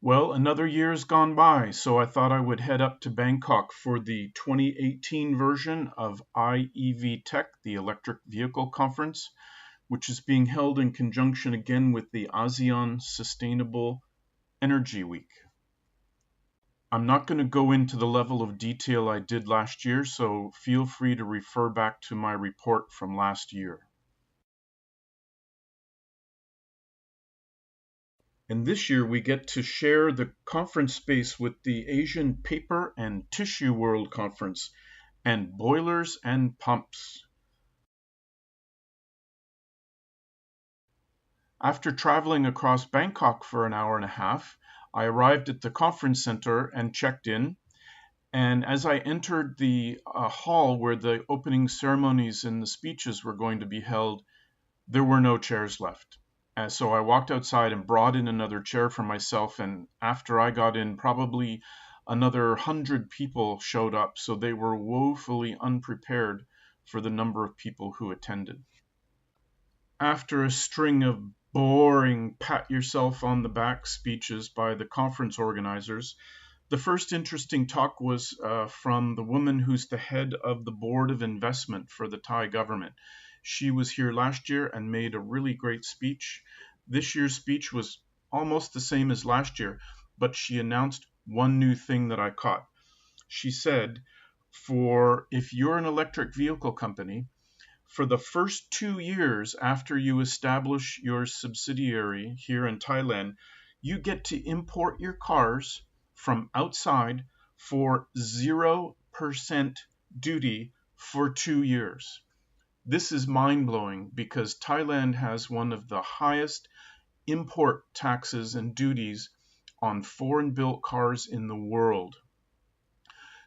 Well, another year's gone by, so I thought I would head up to Bangkok for the 2018 version of iEVTech, the Electric Vehicle Conference, which is being held in conjunction again with the ASEAN Sustainable Energy Week. I'm not going to go into the level of detail I did last year, so feel free to refer back to my report from last year. And this year we get to share the conference space with the Asian Paper and Tissue World Conference and Boilers and Pumps. After traveling across Bangkok for an hour and a half, I arrived at the conference center and checked in. And as I entered the hall where the opening ceremonies and the speeches were going to be held, there were no chairs left. And so I walked outside and brought in another chair for myself. And after I got in, probably another 100 people showed up. So they were woefully unprepared for the number of people who attended. After a string of boring pat yourself on the back speeches by the conference organizers, the first interesting talk was from the woman who's the head of the Board of Investment for the Thai government. She was here last year and made a really great speech. This year's speech was almost the same as last year, but she announced one new thing that I caught. She said, if you're an electric vehicle company, for the first 2 years after you establish your subsidiary here in Thailand, you get to import your cars from outside for 0% duty for 2 years. This is mind-blowing because Thailand has one of the highest import taxes and duties on foreign-built cars in the world.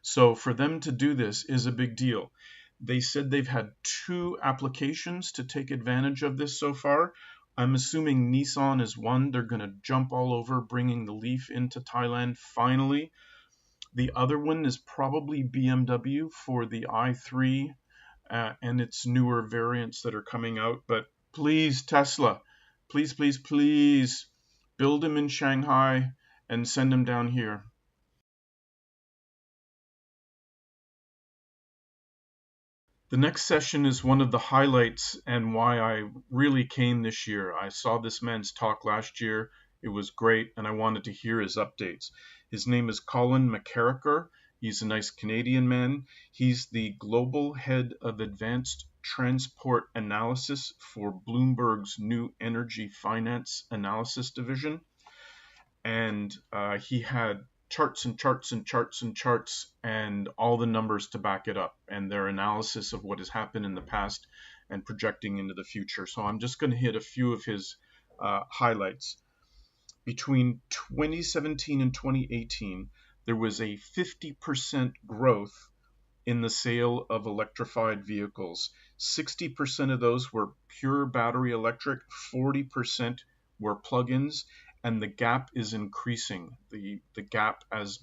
So for them to do this is a big deal. They said they've had 2 applications to take advantage of this so far. I'm assuming Nissan is one. They're going to jump all over bringing the Leaf into Thailand finally. The other one is probably BMW for the i3 and its newer variants that are coming out. But please, Tesla, please, please, please build them in Shanghai and send them down here. The next session is one of the highlights and why I really came this year. I saw this man's talk last year. It was great, and I wanted to hear his updates. His name is Colin McCarricker. He's a nice Canadian man. He's the global head of advanced transport analysis for Bloomberg's new energy finance analysis division. And he had charts and charts and charts and charts and all the numbers to back it up and their analysis of what has happened in the past and projecting into the future. So I'm just going to hit a few of his highlights. Between 2017 and 2018, there was a 50% growth in the sale of electrified vehicles. 60% of those were pure battery electric, 40% were plug-ins, and the gap is increasing. The gap as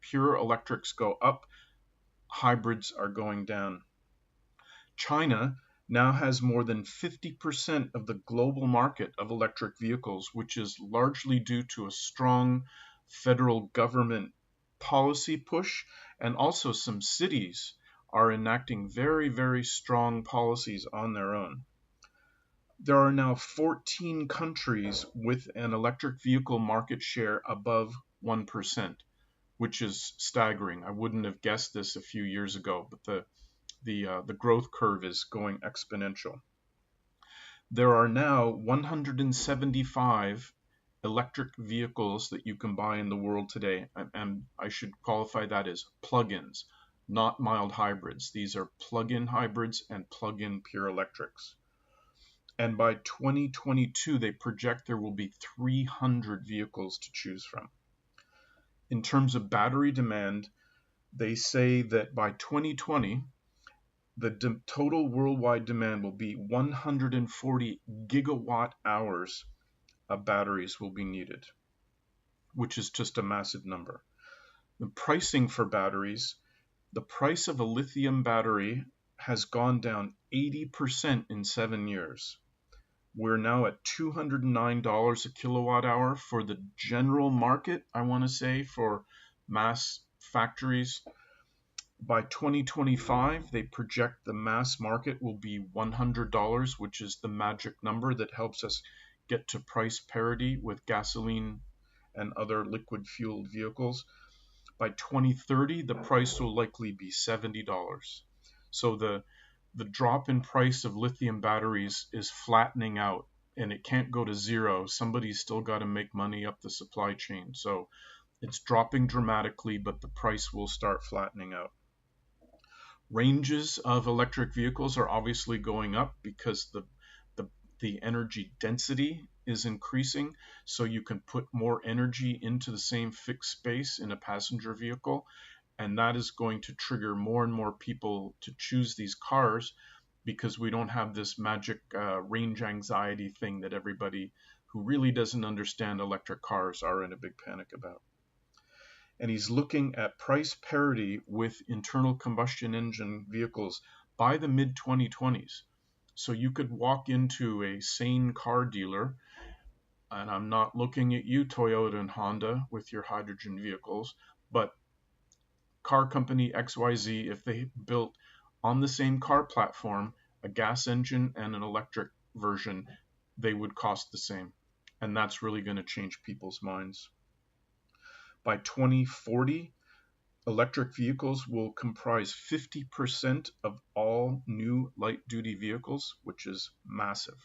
pure electrics go up, hybrids are going down. China now has more than 50% of the global market of electric vehicles, which is largely due to a strong federal government policy push, and also some cities are enacting very, very strong policies on their own. There are now 14 countries with an electric vehicle market share above 1%, which is staggering. I wouldn't have guessed this a few years ago, but the growth curve is going exponential. There are now 175 electric vehicles that you can buy in the world today, and I should qualify that as plug-ins, not mild hybrids. These are plug-in hybrids and plug-in pure electrics. And by 2022, they project there will be 300 vehicles to choose from. In terms of battery demand, they say that by 2020, the total worldwide demand will be 140 gigawatt hours of batteries will be needed, which is just a massive number. The pricing for batteries, the price of a lithium battery has gone down 80% in 7 years. We're now at $209 a kilowatt hour for the general market, I want to say, for mass factories. By 2025, they project the mass market will be $100, which is the magic number that helps us get to price parity with gasoline and other liquid fueled vehicles. By 2030, the price will likely be $70. So the drop in price of lithium batteries is flattening out, and it can't go to zero. Somebody's still got to make money up the supply chain. So it's dropping dramatically, but the price will start flattening out. Ranges of electric vehicles are obviously going up because the energy density is increasing, so you can put more energy into the same fixed space in a passenger vehicle, and that is going to trigger more and more people to choose these cars because we don't have this magic range anxiety thing that everybody who really doesn't understand electric cars are in a big panic about. And he's looking at price parity with internal combustion engine vehicles by the mid-2020s. So you could walk into a sane car dealer, and I'm not looking at you, Toyota and Honda, with your hydrogen vehicles, but car company XYZ, if they built on the same car platform a gas engine and an electric version, they would cost the same. And that's really going to change people's minds. By 2040, electric vehicles will comprise 50% of all new light-duty vehicles, which is massive.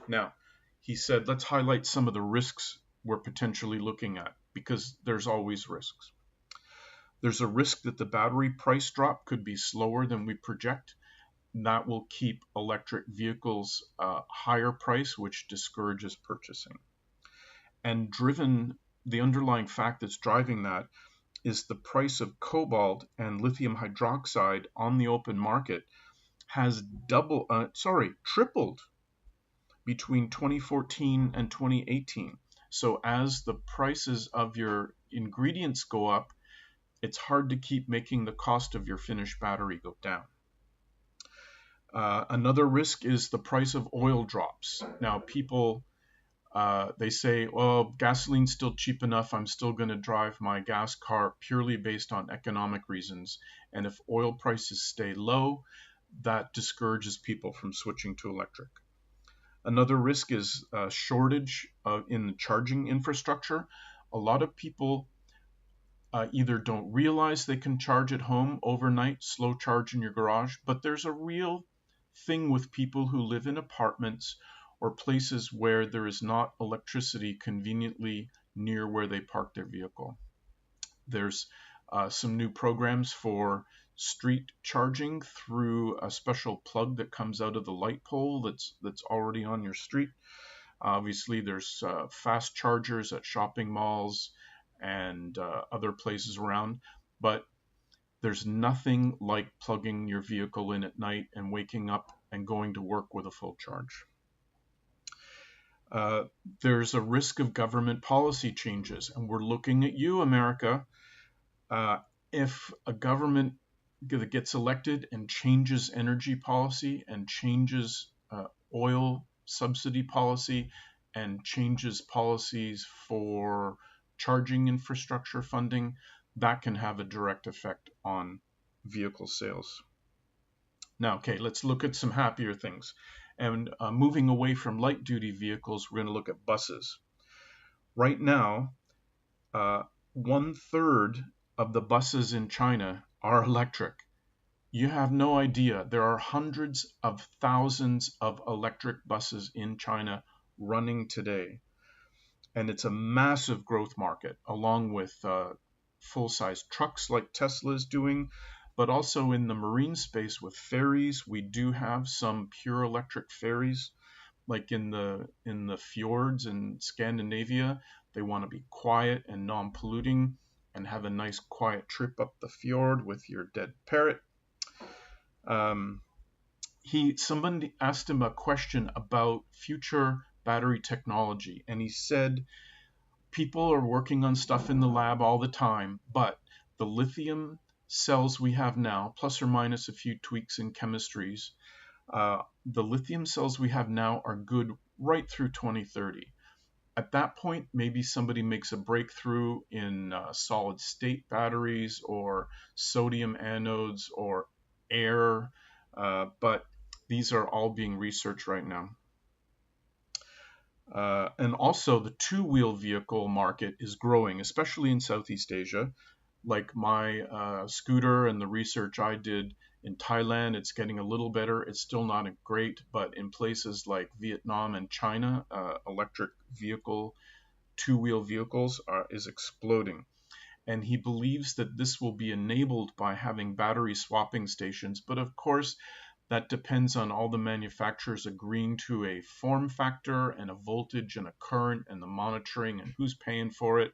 Now, he said, let's highlight some of the risks we're potentially looking at, because there's always risks. There's a risk that the battery price drop could be slower than we project. That will keep electric vehicles higher price, which discourages purchasing. And the underlying fact that's driving that is the price of cobalt and lithium hydroxide on the open market has tripled between 2014 and 2018. So as the prices of your ingredients go up, it's hard to keep making the cost of your finished battery go down. Another risk is the price of oil drops. Now, people they say, well, gasoline's still cheap enough, I'm still going to drive my gas car purely based on economic reasons. And if oil prices stay low, that discourages people from switching to electric. Another risk is a shortage in the charging infrastructure. A lot of people either don't realize they can charge at home overnight, slow charge in your garage, but there's a real thing with people who live in apartments or places where there is not electricity conveniently near where they park their vehicle. There's some new programs for street charging through a special plug that comes out of the light pole that's already on your street. Obviously, there's fast chargers at shopping malls and other places around, but there's nothing like plugging your vehicle in at night and waking up and going to work with a full charge. There's a risk of government policy changes, and we're looking at you, America. If a government gets elected and changes energy policy and changes oil subsidy policy and changes policies for charging infrastructure funding, that can have a direct effect on vehicle sales. Now, okay, let's look at some happier things. And moving away from light-duty vehicles, we're going to look at buses. Right now, 1/3 of the buses in China are electric. You have no idea. There are hundreds of thousands of electric buses in China running today. And it's a massive growth market, along with full-size trucks like Tesla is doing, but also in the marine space with ferries. We do have some pure electric ferries, like in the fjords in Scandinavia. They want to be quiet and non-polluting and have a nice quiet trip up the fjord with your dead parrot. Somebody asked him a question about future battery technology, and he said people are working on stuff in the lab all the time, but the lithium cells we have now, plus or minus a few tweaks in chemistries, The lithium cells we have now are good right through 2030. At that point, maybe somebody makes a breakthrough in solid state batteries or sodium anodes or air, but these are all being researched right now. And also the two-wheel vehicle market is growing, especially in Southeast Asia. Like my scooter and the research I did in Thailand, it's getting a little better. It's still not great, but in places like Vietnam and China, electric vehicle, two-wheel vehicles is exploding. And he believes that this will be enabled by having battery swapping stations. But of course, that depends on all the manufacturers agreeing to a form factor and a voltage and a current and the monitoring and who's paying for it.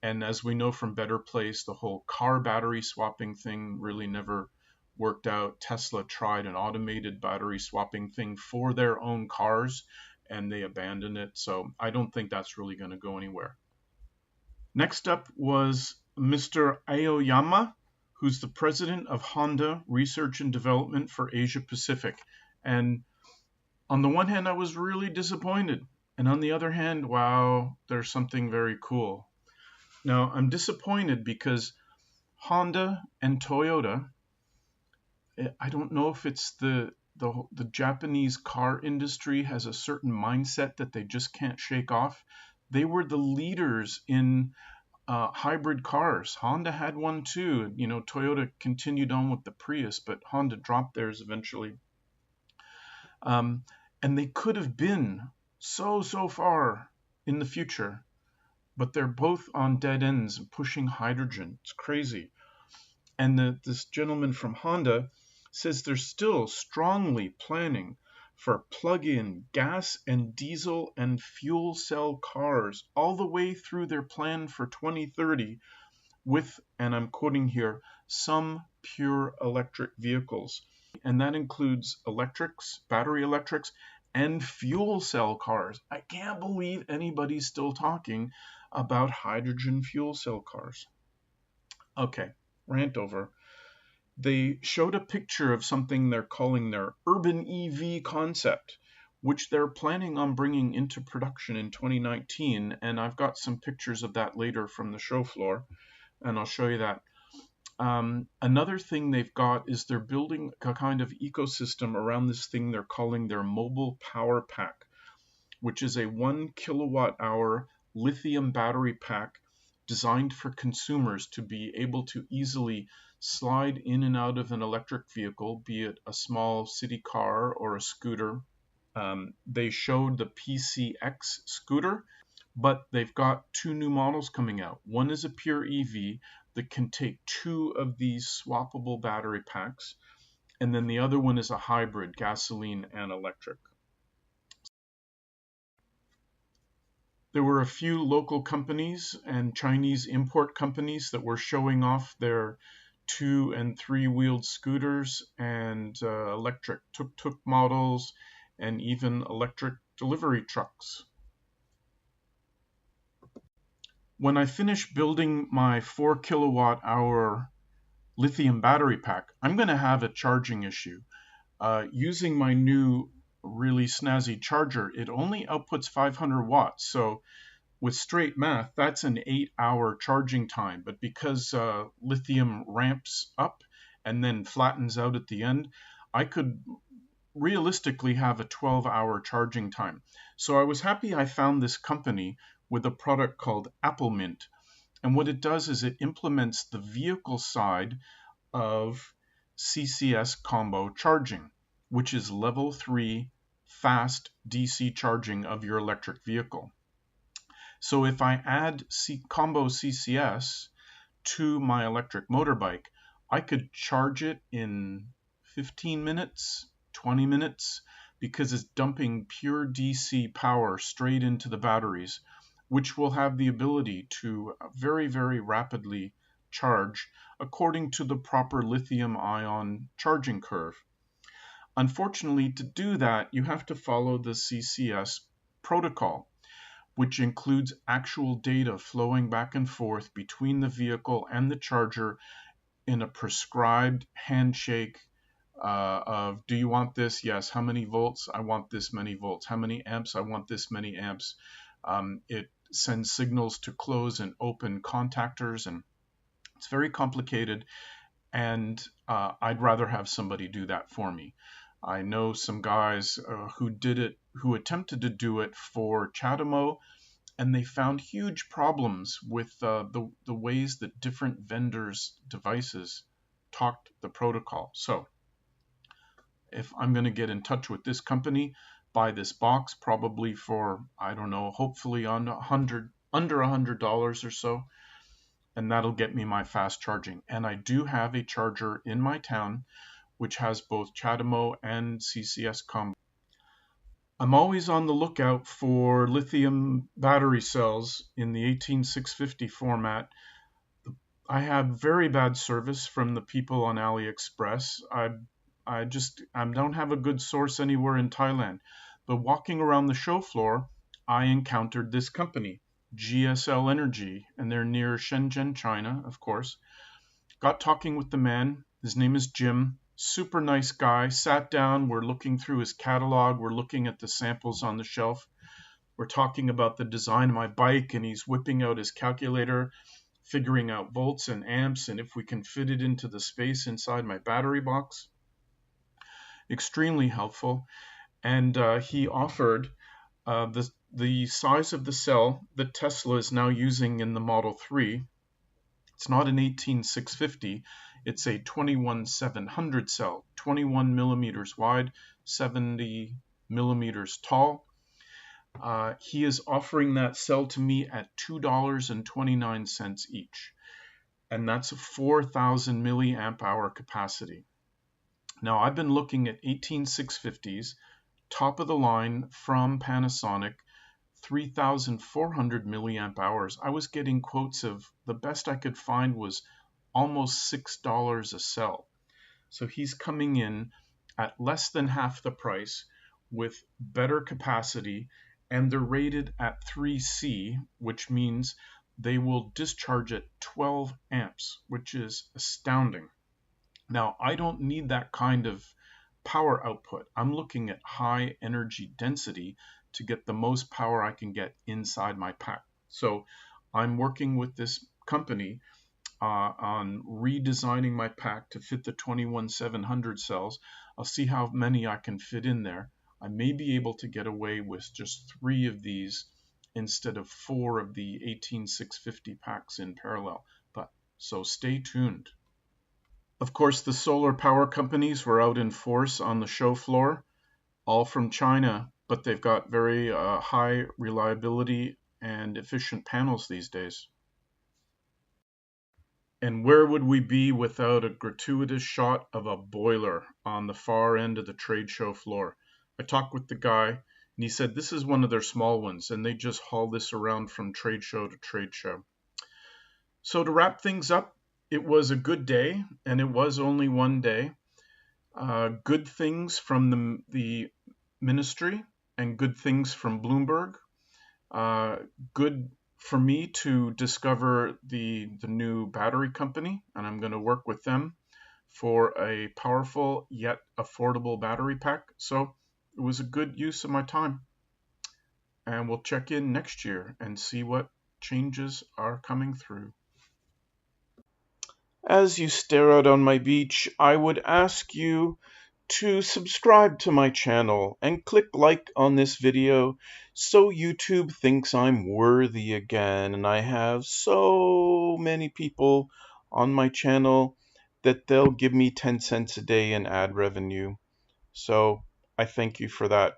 And as we know from Better Place, the whole car battery swapping thing really never worked out. Tesla tried an automated battery swapping thing for their own cars and they abandoned it. So I don't think that's really going to go anywhere. Next up was Mr. Aoyama, who's the president of Honda Research and Development for Asia Pacific. And on the one hand, I was really disappointed. And on the other hand, wow, there's something very cool. Now, I'm disappointed because Honda and Toyota, I don't know if it's the Japanese car industry has a certain mindset that they just can't shake off. They were the leaders in hybrid cars. Honda had one too. You know, Toyota continued on with the Prius, but Honda dropped theirs eventually. And they could have been so far in the future, but they're both on dead ends pushing hydrogen. It's crazy. And this gentleman from Honda says they're still strongly planning for plug-in gas and diesel and fuel cell cars all the way through their plan for 2030 with, and I'm quoting here, some pure electric vehicles. And that includes electrics, battery electrics, and fuel cell cars. I can't believe anybody's still talking about hydrogen fuel cell cars. Okay, rant over. They showed a picture of something they're calling their urban EV concept, which they're planning on bringing into production in 2019. And I've got some pictures of that later from the show floor, and I'll show you that. Another thing they've got is they're building a kind of ecosystem around this thing they're calling their mobile power pack, which is a 1 kilowatt hour lithium battery pack designed for consumers to be able to easily slide in and out of an electric vehicle, be it a small city car or a scooter. They showed the PCX scooter, but they've got two new models coming out. One is a pure EV that can take two of these swappable battery packs, and then the other one is a hybrid, gasoline and electric. There were a few local companies and Chinese import companies that were showing off their 2- and 3-wheeled scooters and electric tuk-tuk models and even electric delivery trucks. When I finish building my 4 kilowatt hour lithium battery pack, I'm going to have a charging issue. Using my new really snazzy charger, it only outputs 500 watts. So with straight math, that's an 8-hour charging time. But because lithium ramps up and then flattens out at the end, I could realistically have a 12-hour charging time. So I was happy I found this company with a product called Apple Mint. And what it does is it implements the vehicle side of CCS combo charging, which is level 3 fast DC charging of your electric vehicle. So if I add combo CCS to my electric motorbike, I could charge it in 15 minutes, 20 minutes, because it's dumping pure DC power straight into the batteries, which will have the ability to very, very rapidly charge according to the proper lithium-ion charging curve. Unfortunately, to do that, you have to follow the CCS protocol, which includes actual data flowing back and forth between the vehicle and the charger in a prescribed handshake of, do you want this? Yes. How many volts? I want this many volts. How many amps? I want this many amps. It sends signals to close and open contactors, and it's very complicated. And I'd rather have somebody do that for me. I know some guys who attempted to do it for CHAdeMO, and they found huge problems with the ways that different vendors' devices talked the protocol. So if I'm going to get in touch with this company, buy this box probably for, I don't know, hopefully under $100 or so, and that'll get me my fast charging. And I do have a charger in my town which has both CHAdeMO and CCS combo. I'm always on the lookout for lithium battery cells in the 18650 format. I have very bad service from the people on AliExpress. I don't have a good source anywhere in Thailand. But walking around the show floor, I encountered this company, GSL Energy, and they're near Shenzhen, China, of course. Got talking with the man. His name is Jim. Super nice guy. Sat down. We're looking through his catalog. We're looking at the samples on the shelf. We're talking about the design of my bike, and he's whipping out his calculator, figuring out volts and amps, and if we can fit it into the space inside my battery box. Extremely helpful. And he offered the size of the cell that Tesla is now using in the Model 3. It's not an 18650, it's a 21700 cell, 21 millimeters wide, 70 millimeters tall. He is offering that cell to me at $2.29 each, and that's a 4,000 milliamp hour capacity. Now, I've been looking at 18650s, top of the line from Panasonic, 3,400 milliamp hours. I was getting quotes of, the best I could find was almost $6 a cell. So he's coming in at less than half the price with better capacity, and they're rated at 3C, which means they will discharge at 12 amps, which is astounding. Now, I don't need that kind of power output. I'm looking at high energy density to get the most power I can get inside my pack. So I'm working with this company on redesigning my pack to fit the 21700 cells. I'll see how many I can fit in there. I may be able to get away with just 3 of these instead of 4 of the 18650 packs in parallel. So stay tuned. Of course, the solar power companies were out in force on the show floor, all from China, but they've got very high reliability and efficient panels these days. And where would we be without a gratuitous shot of a boiler on the far end of the trade show floor? I talked with the guy, and he said this is one of their small ones, and they just haul this around from trade show to trade show. So to wrap things up, it was a good day, and it was only one day. Good things from the ministry and good things from Bloomberg. Good for me to discover the new battery company, and I'm going to work with them for a powerful yet affordable battery pack. So it was a good use of my time. And we'll check in next year and see what changes are coming through. As you stare out on my beach, I would ask you to subscribe to my channel and click like on this video so YouTube thinks I'm worthy again, and I have so many people on my channel that they'll give me 10 cents a day in ad revenue. So I thank you for that.